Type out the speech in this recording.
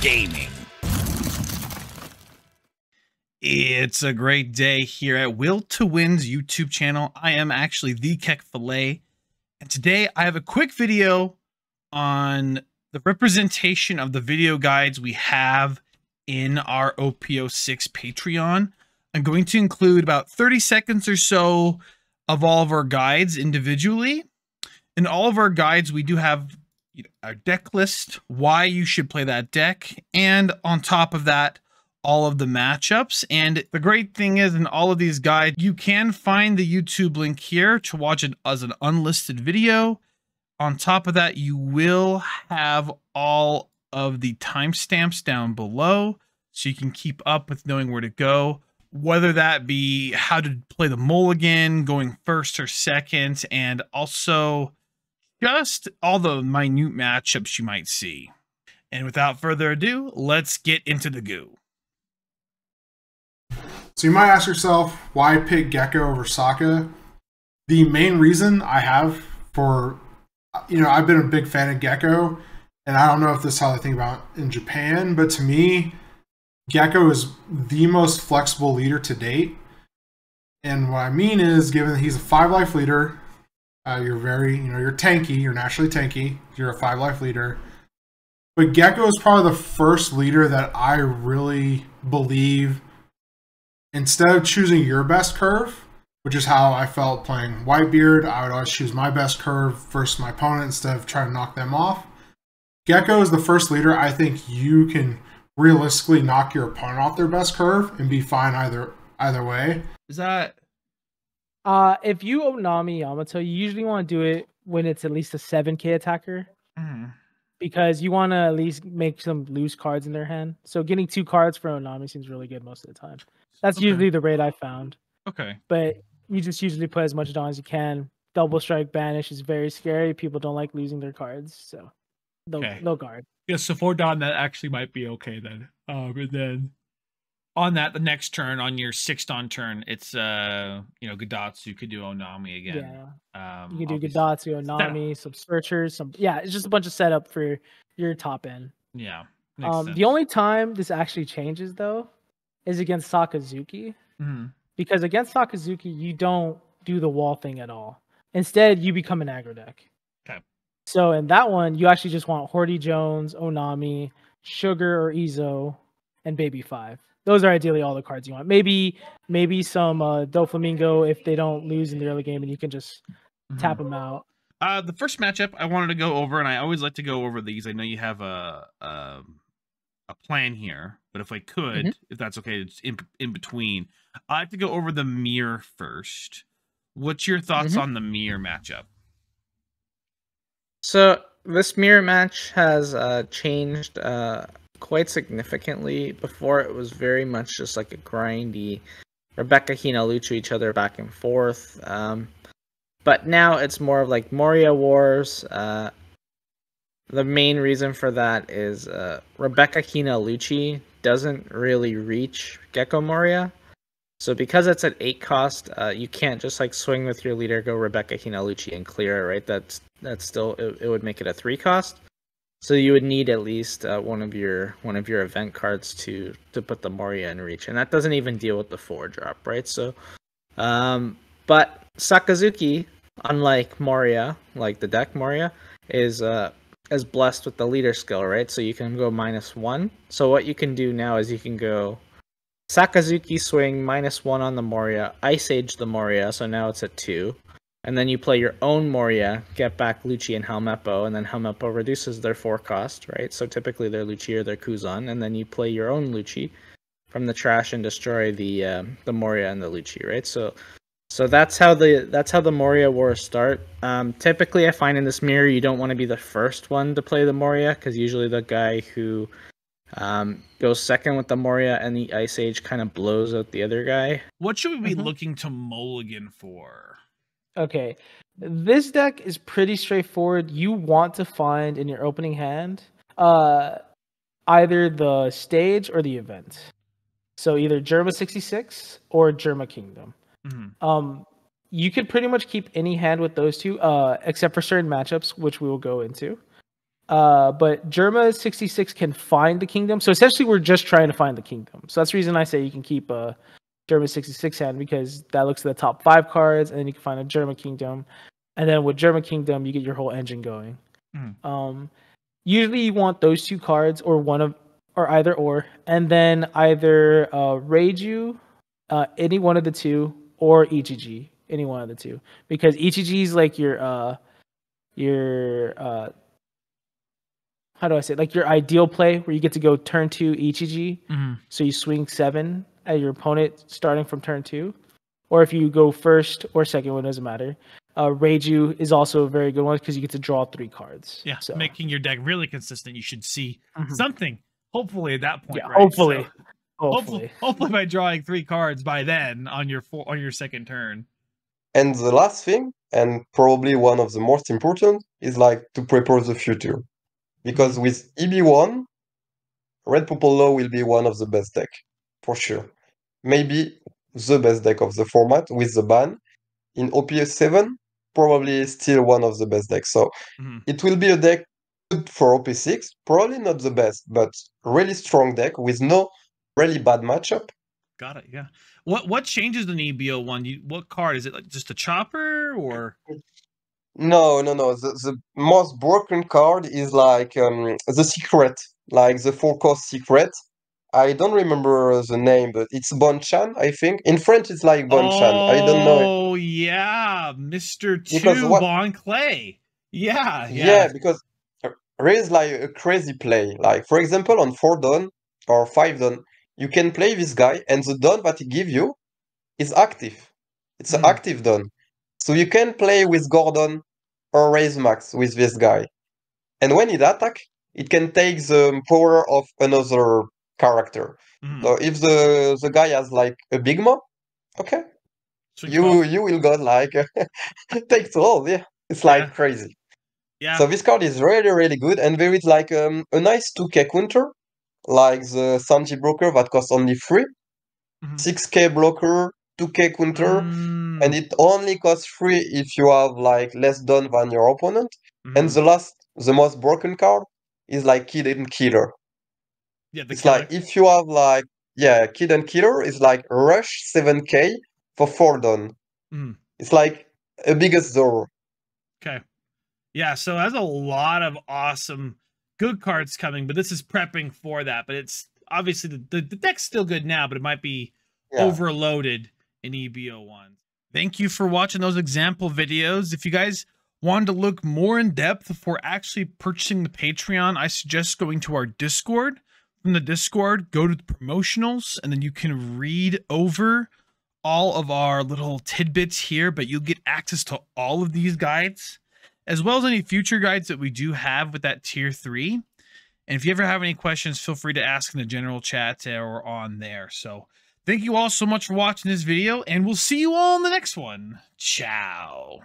gaming. It's a great day here at Will to Win's YouTube channel. I am actually the Keck Filet, and today I have a quick video on the representation of the video guides we have in our OP06 Patreon. I'm going to include about 30 seconds or so of all of our guides individually. In all of our guides, we do have our deck list, why you should play that deck, and on top of that, all of the matchups. And the great thing is, in all of these guides, you can find the YouTube link here to watch it as an unlisted video. On top of that, you will have all of the timestamps down below, so you can keep up with knowing where to go, whether that be how to play the mulligan, going first or second, and also just all the minute matchups you might see. And without further ado, let's get into the goo. So you might ask yourself, why pick Gecko over Saka? The main reason I have for, I've been a big fan of Gecko, and I don't know if this is how they think about it in Japan, but to me, Gecko is the most flexible leader to date. And what I mean is, given that he's a 5-life leader, you're very, you're tanky, you're naturally tanky, you're a 5-life leader. But Gecko is probably the first leader that I really believe, instead of choosing your best curve, which is how I felt playing Whitebeard, I would always choose my best curve versus my opponent instead of trying to knock them off. Gecko is the first leader I think you can realistically knock your opponent off their best curve and be fine either way. Is that... if you Onami Yamato, you usually want to do it when it's at least a 7k attacker. Because you want to at least make some loose cards in their hand. So getting 2 cards for Onami seems really good most of the time. That's usually the rate I found. Okay. But you just usually play as much Dawn as you can. Double Strike Banish is very scary. People don't like losing their cards, so they'll guard. Yeah, so for Dawn, that actually might be okay then. And then on that, the next turn, on your 6th Dawn turn, it's Gadatsu. You could do Onami again. Yeah. You can do Gadatsu, Onami, some Searchers, it's just a bunch of setup for your top end. Yeah. The only time this actually changes though is against Sakazuki. Because against Sakazuki, you don't do the wall thing at all. Instead, you become an aggro deck. Okay. So in that one, you actually just want Horty Jones, Onami, Sugar or Izo, and Baby 5. Those are ideally all the cards you want. Maybe some Doflamingo if they don't lose in the early game, and you can just tap them out. The first matchup I wanted to go over, and I always like to go over these. I know you have a plan here, but if I could, if that's okay, it's in between. I have to go over the mirror first. What's your thoughts on the mirror matchup? So this mirror match has changed quite significantly. Before, it was very much just like a grindy Rebecca Hina Lucha each other back and forth. But now it's more of like Moria Wars. The main reason for that is Rebecca Hina Lucci doesn't really reach Gecko Moria. So because it's at 8 cost, you can't just like swing with your leader, go Rebecca Hina Lucci and clear it, right? That's still it would make it a 3 cost. So you would need at least one of your event cards to put the Moria in reach, and that doesn't even deal with the 4-drop, right? So, but Sakazuki, unlike Moria, like the deck Moria, is blessed with the leader skill, right? So you can go -1. So what you can do now is you can go Sakazuki swing -1 on the Moria, Ice Age the Moria, so now it's at 2. And then you play your own Moria, get back Lucci and Helmeppo, and then Helmeppo reduces their 4 cost, right? So typically they're Lucci or they're Kuzan, and then you play your own Lucci from the trash and destroy the Moria and the Lucci, right? So that's how the Moria Wars start. Typically, I find in this mirror you don't want to be the first one to play the Moria, because usually the guy who goes second with the Moria and the Ice Age kind of blows out the other guy. What should we be looking to mulligan for? Okay, this deck is pretty straightforward. You want to find in your opening hand either the stage or the event. So either Germa 66 or Germa Kingdom. You could pretty much keep any hand with those two, except for certain matchups, which we will go into. But Germa 66 can find the kingdom. So essentially, we're just trying to find the kingdom. So that's the reason I say you can keep a Germa 66 hand, because that looks at the top 5 cards, and then you can find a Germa kingdom. And then with Germa kingdom, you get your whole engine going. Usually, you want those 2 cards, or either or, and then either Reiju, any one of the 2, or Ichiji, any one of the 2, because Ichiji is like your how do I say it? Like your ideal play, where you get to go turn 2 Ichiji, so you swing 7 at your opponent starting from turn 2, or if you go first or second, it doesn't matter. Reiju is also a very good one because you get to draw 3 cards. Yeah, so making your deck really consistent. You should see something, hopefully, at that point. Yeah, right? hopefully. So, hopefully by drawing 3 cards by then on your second turn. And the last thing, and probably one of the most important, is like to prepare the future. Because with EB1, Red Purple Law will be one of the best deck, for sure. Maybe the best deck of the format with the ban. In OP07, probably still one of the best decks. So it will be a deck good for OP6, probably not the best, but really strong deck with no really bad matchup. Got it. Yeah. What changes in EB01? What card is it? Like just a chopper or? No. The most broken card is like the secret, like the 4-cost secret. I don't remember the name, but it's Bonchan, I think. In French, it's like Bonchan. I don't know. Oh, yeah. Mr. 2 Bon Clay. Yeah. Because there is like a crazy play. Like, for example, on 4 Dawn or 5 Dawn, you can play this guy, and the Dawn that he give you is active. It's an active Dawn. So you can play with Gordon or Raise Max with this guy. And when it attack, it can take the power of another character. So if the guy has like a big mob, okay, you will got like take 12. Yeah, it's like crazy. Yeah. So this card is really, really good, and there is like a nice 2K counter, like the Sanji Broker that costs only 3, 6K blocker, 2K counter, and it only costs 3 if you have like less done than your opponent. And the most broken card is like Kid and Killer. Yeah, it's killer. Like if you have like Kid and Killer is like rush 7K for 4 done. It's like a biggest Zoro. Okay. Yeah, so that's a lot of awesome good cards coming, but this is prepping for that. But it's obviously the deck's still good now, but it might be overloaded in EB01. Thank you for watching those example videos. If you guys wanted to look more in depth before actually purchasing the Patreon, I suggest going to our Discord. From the Discord, go to the promotionals, and then you can read over all of our little tidbits here, but you'll get access to all of these guides, as well as any future guides that we do have with that tier 3. And if you ever have any questions, feel free to ask in the general chat or on there. So thank you all so much for watching this video, and we'll see you all in the next one. Ciao.